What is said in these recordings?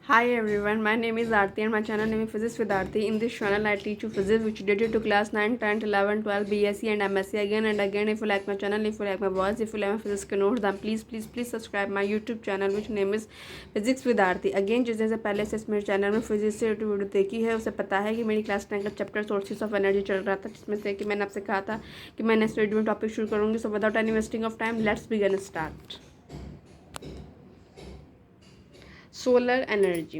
Hi everyone, my name is Aarti and my channel name is Physics with Aarti. In this channel I teach you physics which related to class 9, 10, 11, 12, BSc and MSc again and again. If you like my channel, if you like my voice, if you like my physics notes, then please subscribe my YouTube channel which name is Physics with Aarti. Again जिसने से पहले से मेरे channel में physics से video देखी है उसे पता है कि मेरी क्लास 10 का चैप्टर सोर्सेज ऑफ एनर्जी चल रहा था, जिसमें से कि मैंने आपसे कहा था कि मैं नेक्स्ट वीडियो में टॉपिक शुरू करूँगी. So without any wasting of time let's begin start. Solar energy.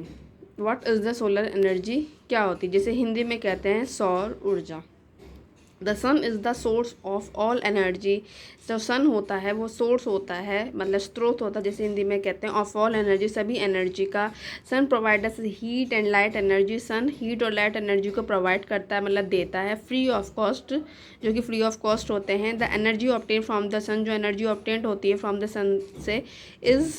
What is the solar energy? क्या होती है? जैसे हिंदी में कहते हैं सौर ऊर्जा. The sun is the source of all energy. जो सन होता है वो सोर्स होता है, मतलब स्रोत होता है, जैसे हिंदी में कहते हैं ऑफ ऑल एनर्जी, सभी एनर्जी का. Sun providers heat and light energy. Sun heat और लाइट एनर्जी को प्रोवाइड करता है, मतलब देता है फ्री ऑफ कॉस्ट, जो कि फ्री ऑफ कॉस्ट होते हैं. The energy obtain from the sun. जो एनर्जी ऑब्टेन होती है फ्रॉम द सन से इज़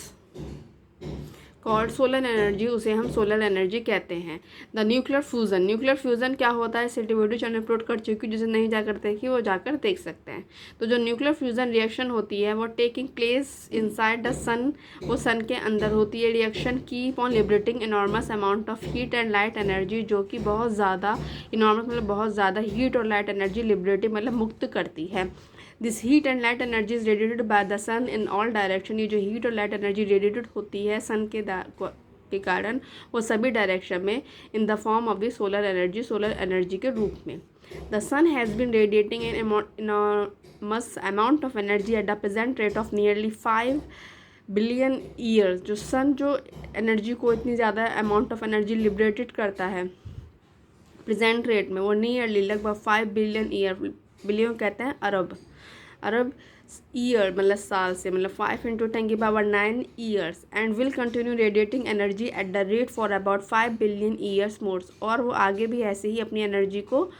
कॉल्ड सोलर एनर्जी. उसे हम सोलर एनर्जी कहते हैं. The nuclear fusion. Nuclear fusion क्या होता है? सिटी वीडियो चैनल अपलोड कर चुकी हूँ, जिसे नहीं जाकर देखी वो जाकर देख सकते हैं. तो जो न्यूक्लियर फ्यूज़न रिएक्शन होती है वो टेकिंग प्लेस इनसाइड द सन, वो सन के अंदर होती है. Reaction keep on liberating enormous amount of heat and light energy, जो कि बहुत ज़्यादा इनॉर्मस मतलब बहुत ज़्यादा हीट और लाइट एनर्जी लिबरेटिंग मतलब मुक्त करती है. This heat and light energy is radiated by the sun in all direction. ये जो हीट और लाइट एनर्जी रेडिएटेड होती है सन के कारण वो सभी डायरेक्शन में in the form of the solar energy के रूप में. The sun has bin radiating an enormous amount of energy at the present rate of nearly 5 billion years. जो सन जो एनर्जी को इतनी ज़्यादा अमाउंट ऑफ एनर्जी लिबरेटेड करता है प्रेजेंट रेट में, वो नियरली लगभग 5 बिलियन ईयर, बिलियन कहते हैं अरब ईयर मतलब साल से, मतलब 5 × 10⁹ years. And will continue radiating energy at the rate for about 5 billion years more. और वो आगे भी ऐसे ही अपनी एनर्जी को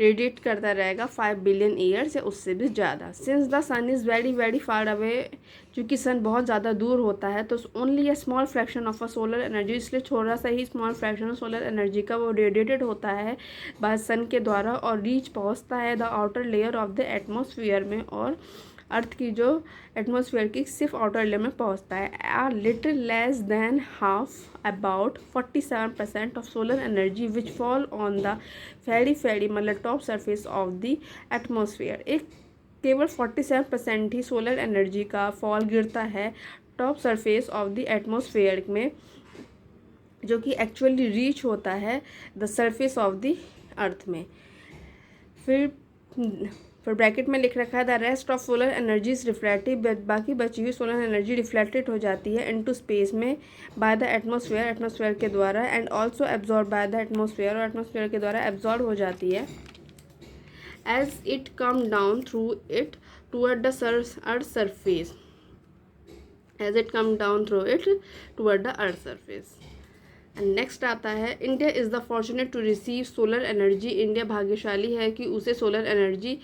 रेडिएट करता रहेगा 5 बिलियन ईयर से उससे भी ज़्यादा. Since the sun is very far away. चूँकि सन बहुत ज़्यादा दूर होता है तो only a small fraction of a solar energy, इसलिए थोड़ा सा ही small fraction of solar energy का वो रेडिएटेड होता है बाय सन के द्वारा और रीच पहुँचता है the outer layer of the atmosphere में, और अर्थ की जो एटमॉस्फेयर की सिर्फ आउटर लेयर में पहुंचता है. A little less than half about 47% of solar energy which fall on the ferry मतलब top surface of the atmosphere. एक केवल 47% ही सोलर एनर्जी का फॉल गिरता है top surface of the atmosphere में, जो कि एक्चुअली रीच होता है the surface of the earth में. फिर ब्रैकेट में लिख रखा है the rest of solar energy is reflective. बाकी बची हुई सोलर एनर्जी रिफ्लेक्टेड हो जाती है इनटू स्पेस में बाय द एटमॉस्फेयर के द्वारा, and also absorb by the atmosphere, और एटमॉस्फेयर के द्वारा एब्जॉर्ब हो जाती है as it come down through it toward the earth surface. As it come down through it toward the earth surface. And next आता है India is the fortunate to receive solar energy. India भाग्यशाली है कि उसे solar energy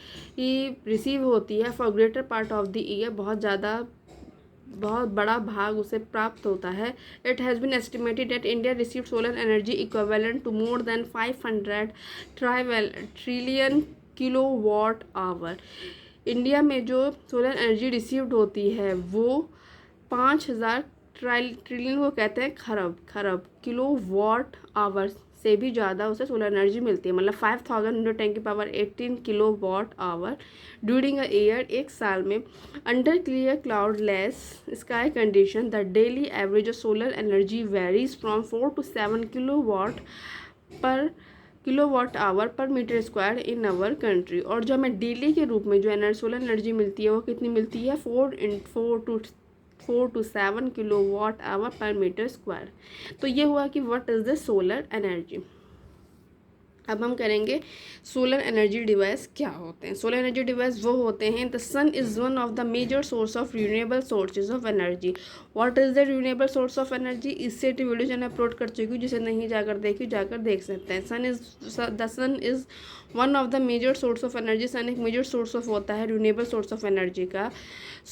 receive होती है for greater part of the year. बहुत बड़ा भाग उसे प्राप्त होता है. It has been estimated that India receive solar energy equivalent to more than 500 trillion kilowatt hour. इंडिया में जो सोलर एनर्जी रिसीव्ड होती है वो 5000 ट्रिलियन को कहते हैं खरब किलोवाट आवर से भी ज़्यादा उसे सोलर एनर्जी मिलती है, मतलब 5000 × 10⁻18 kilowatt hour during a year, एक साल में. Under clear cloudless sky condition the daily average of solar energy varies from 4 to 7 kilowatt hour per metre square in our country. और जो हमें डेली के रूप में जो सोलर एनर्जी मिलती है वो कितनी मिलती है? 4 to 7 kilowatt hour per metre square. तो ये हुआ कि what is the solar energy. अब हम करेंगे सोलर एनर्जी डिवाइस क्या होते हैं. सोलर एनर्जी डिवाइस वो होते हैं the sun is one of the major source of renewable sources of energy. What is the renewable source of energy? इससे वीडियो चैनल अपलोड कर चुकी हूँ, जिसे नहीं जाकर देख सकते हैं. The sun is one of the major source of energy. Sun एक मेजर सोर्स ऑफ होता है रिन्यूएबल सोर्स ऑफ एनर्जी का.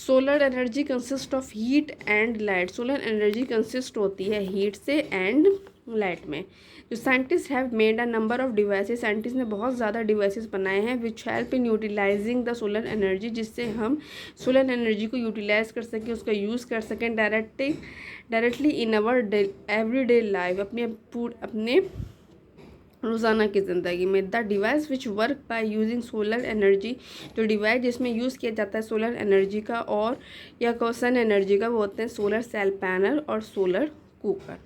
Solar energy consist of heat and light. Solar energy consist होती है हीट से एंड लाइट में। जो scientist have made a number of devices, scientist ने बहुत ज़्यादा डिवाइसेस बनाए हैं which help in utilising the solar energy, जिससे हम सोलर एनर्जी को यूटिलाइज कर सकें, उसका यूज़ कर सकें directly in our everyday life, अपने रोज़ाना की ज़िंदगी में। The device which work by using solar energy, जो डिवाइस जिसमें यूज़ किया जाता है सोलर एनर्जी का और या सन एनर्जी का, वो होते हैं सोलर सेल पैनल और सोलर कुकर।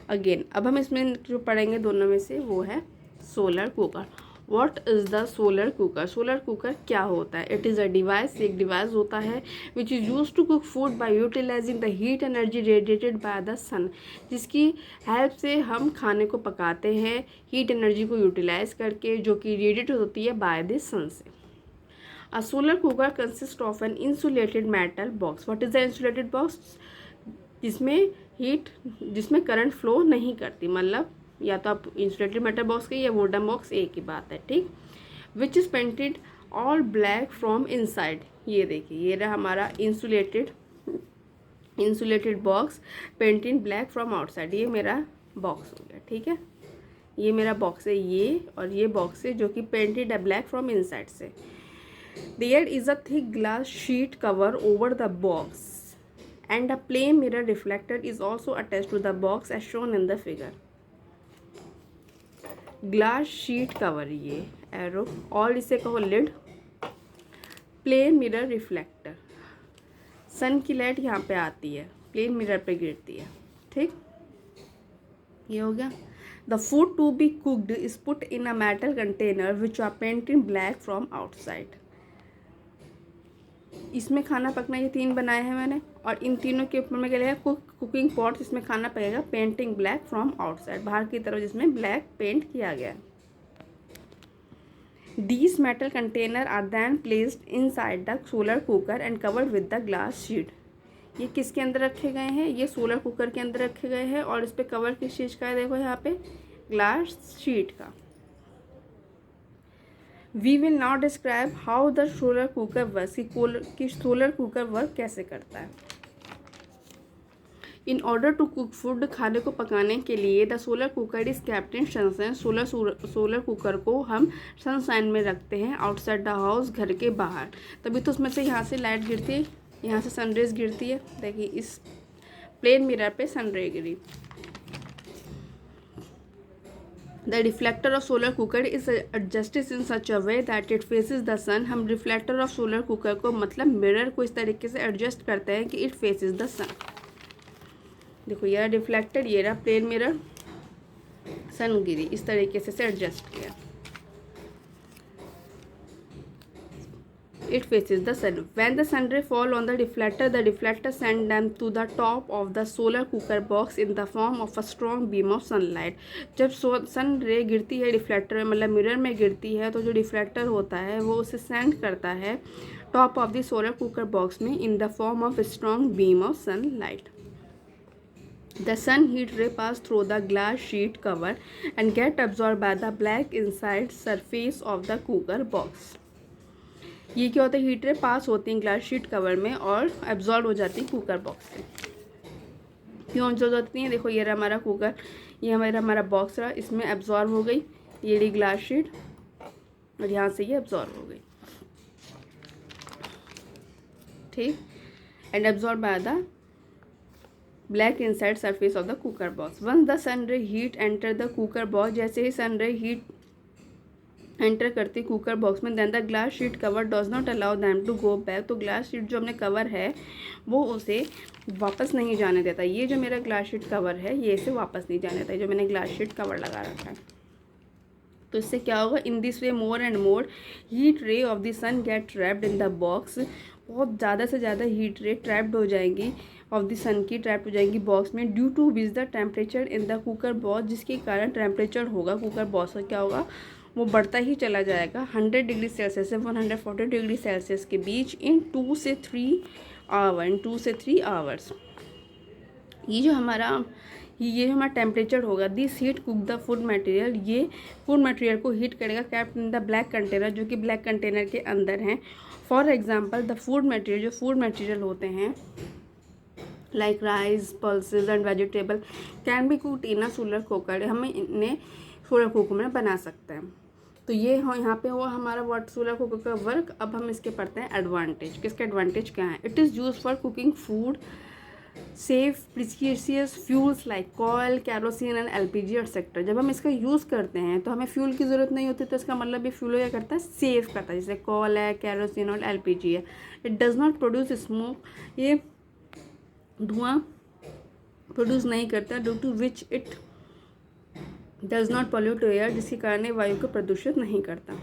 अगेन अब हम इसमें जो पढ़ेंगे दोनों में से वो है solar cooker. What is the solar cooker? Solar cooker क्या होता है? इट इज़ अ डिवाइस, एक डिवाइस होता है which is use to cook food by utilising the heat energy radiated by the sun, जिसकी हेल्प से हम खाने को पकाते हैं हीट एनर्जी को यूटिलाइज करके, जो कि रेडिएट होती है बाय द सन से। A solar cooker consist of an insulated metal box. What is the insulated box? जिसमें करंट फ्लो नहीं करती, मतलब या तो आप इंसुलेटेड मेटल बॉक्स के या वुडन बॉक्स, एक ही बात है, ठीक। Which is painted all black from inside. ये देखिए, ये रहा हमारा insulated box painted black from outside. ये मेरा बॉक्स हो गया, ठीक है, ये मेरा बॉक्स है ये, और ये बॉक्स है जो कि पेंटेड है ब्लैक फ्रॉम इनसाइड से। There is a thick glass sheet cover over the box and a plane mirror reflector is also attached to the box as shown in the figure. Glass sheet cover, ये arrow, और इसे कहो lid. Plane mirror reflector, सन की light यहाँ पे आती है, plane mirror पे गिरती है, ठीक, ये हो गया। The food to be cooked is put in a metal container which are painted black from outside. इसमें खाना पकना, ये तीन बनाए हैं मैंने, और इन तीनों के ऊपर में क्या लिखा है? कुकिंग पॉट, जिसमें खाना पकेगा, पेंटिंग ब्लैक फ्रॉम आउटसाइड, बाहर की तरफ जिसमें ब्लैक पेंट किया गया है। These metal container are then placed inside the solar cooker and covered with the glass sheet. ये किसके अंदर रखे गए हैं? ये सोलर कुकर के अंदर रखे गए हैं, और इस पे कवर किस चीज़ का है? देखो यहाँ पे ग्लास शीट का। We will now describe how the solar cooker work, कि सोलर कुकर वर्क कैसे करता है। In order to cook food, खाने को पकाने के लिए the solar cooker is kept in sunshine, solar cooker को हम सनशाइन में रखते हैं, आउटसाइड द हाउस, घर के बाहर। तभी तो उसमें से यहाँ से लाइट गिरती है, यहाँ से सनरेज गिरती है। देखिए इस प्लेन मिरर पे सनरे गिरी। The reflector of solar cooker is adjusted in such a way that it faces the sun. हम रिफ्लेक्टर ऑफ सोलर कुकर को, मतलब मिरर को, इस तरीके से एडजस्ट करते हैं कि इट फेसेस द सन। देखो ये रहा रिफ्लेक्टर, ये रहा प्लेन मिरर, सन गिरी, इस तरीके से एडजस्ट किया, it faces the sun. When the sun ray fall on the reflector send them to the top of the solar cooker box in the form of a strong beam of sunlight. जब सन रे गिरती है reflector में, मतलब mirror में गिरती है, तो जो रिफ्लेक्टर होता है वो उसे सेंड करता है top of the solar cooker box में in the form of strong beam of sunlight. The sun heat ray pass through the glass sheet cover and get absorbed by the black inside surface of the cooker box. ये क्या होता है? Heat रे पास होती हैं glass sheet cover में और absorb हो जाती है कुकर बॉक्स से। क्यों एब्जॉर्ब होती हैं? देखो ये रहा हमारा कुकर, ये हमारा बॉक्स रहा, इसमें एब्जॉर्ब हो गई ये रही ग्लास शीट, और यहाँ से ये एब्जॉर्ब हो गई, ठीक, and absorb by the black inside surface of the cooker box. Once the sun ray heat enter the cooker box, जैसे ही सन रे हीट एंटर करती कुकर बॉक्स में, then the glass sheet cover does not allow them to go back. तो glass sheet जो हमने cover है वो उसे वापस नहीं जाने देता. ये जो मेरा ग्लास शीट कवर है ये इसे वापस नहीं जाने देता, जो मैंने ग्लास शीट कवर लगा रखा है. तो इससे क्या होगा? In this way more and more heat ray of the sun get trapped in the box. बहुत ज़्यादा से ज़्यादा हीट रे ट्रैप्ड हो जाएंगी ऑफ द सन की, ट्रैप्ड हो जाएंगी बॉक्स में, due to which the temperature in the cooker box, जिसके कारण टेम्परेचर होगा कुकर बॉक्स का क्या होगा? वो बढ़ता ही चला जाएगा 100 डिग्री सेल्सियस से 140 डिग्री सेल्सियस के बीच इन 2 से 3 आवर्स. ये जो हमारा टेम्परेचर होगा, this heat cook the food material, ये फूड मटेरियल को हीट करेगा kept in the black container, जो कि ब्लैक कंटेनर के अंदर हैं. For example the food material, जो फूड मटेरियल होते हैं like rice, pulses and vegetable can be cooked in a solar cooker. हमें इन्हें सोलर कुकर में बना सकते हैं। तो ये हो यहाँ पे हुआ हमारा वाटर सोलर कुकर का वर्क। अब हम इसके पढ़ते हैं एडवांटेज। किसके एडवांटेज क्या है? It is use for cooking food, safe precious fuels like coil, kerosene and LPG etcetera. जब हम इसका यूज़ करते हैं तो हमें फ्यूल की ज़रूरत नहीं होती, तो इसका मतलब ये फ्यूल क्या करता है? सेव करता है। जैसे कॉल है, कैरोसिन और एलपीजी है। It does not produce smoke, ये धुआं प्रोड्यूस नहीं करता, due to which it does not pollute air, जिसके कारण ये वायु को प्रदूषित नहीं करता।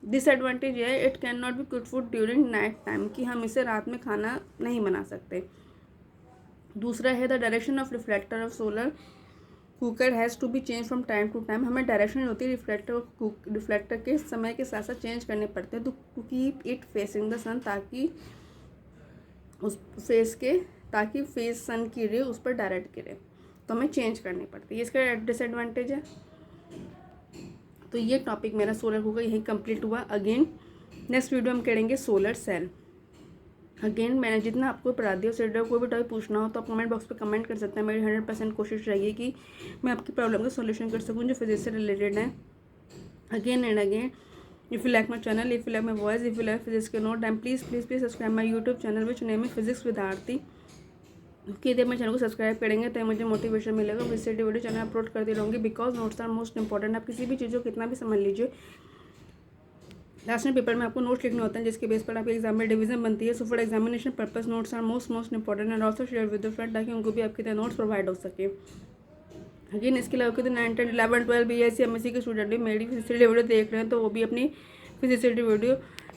डिसएडवांटेज ये है, it can not be cook food during night time, कि हम इसे रात में खाना नहीं बना सकते। दूसरा है the direction of reflector of solar cooker has to be change from time to time. हमें डायरेक्शन होती है रिफ्लेक्टर के समय के साथ साथ चेंज करने पड़ते हैं, to keep it facing the sun, ताकि उस फेस के ताकि फेस सन की रे उस पर डायरेक्ट गिरे, तो हमें चेंज करनी पड़ती है। इसका डिसएडवांटेज है। तो ये टॉपिक मेरा सोलर कुकर यहीं कंप्लीट हुआ। अगेन नेक्स्ट वीडियो हम करेंगे सोलर सेल। अगेन मैंने जितना आपको पढ़ा दिया, उससे कोई भी टॉपिक पूछना हो तो आप कमेंट बॉक्स पे कमेंट कर सकते हैं। मेरी 100% कोशिश रहेगी कि मैं आपकी प्रॉब्लम का सॉल्यूशन कर सकूं जो फिजिक्स से रिलेटेड है। Again and again, if you like my channel, if you like my voice, if you like physics के note, and please please please subscribe my YouTube channel which name है physics with Aarti. कि यदि मेरे channel को subscribe करेंगे तो मुझे motivation मिलेगा। इससे वीडियो चैनल अपलोड करती रहूँगी, because notes are most important. आप किसी भी चीज़ को कितना भी समझ लीजिए, लास्ट में पेपर में आपको नोट्स लिखने होते हैं, जिसके बेस पर आपकी एग्जाम में डिवीजन बनती है। So for examination purpose notes are most important, and also share with the friend, ताकि उनको भी आपकी तरह नोट्स प्रोवाइड हो सके। अगेन इसके अलावा कितने 9, 10, 11, 12 BSc MSc के स्टूडेंट भी मेरी फिजिक्स से वीडियो देख रहे हैं, तो वो भी अपनी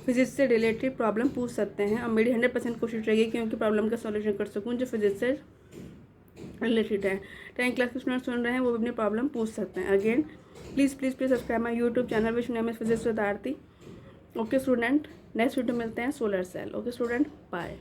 फिजिक्स से रिलेटेड प्रॉब्लम पूछ सकते हैं। और मेरी 100% कोशिश रहेगी कि उनकी प्रॉब्लम का सॉल्यूशन कर सकूँ जो फिजिक्स से रिलेटेड है। 10th क्लास के स्टूडेंट सुन रहे हैं, वो भी अपनी प्रॉब्लम पूछ सकते हैं। Again please please please subscribe my YouTube channel which name is physics with Aarti. Okay student, next video मिलते हैं solar cell. Okay student, bye.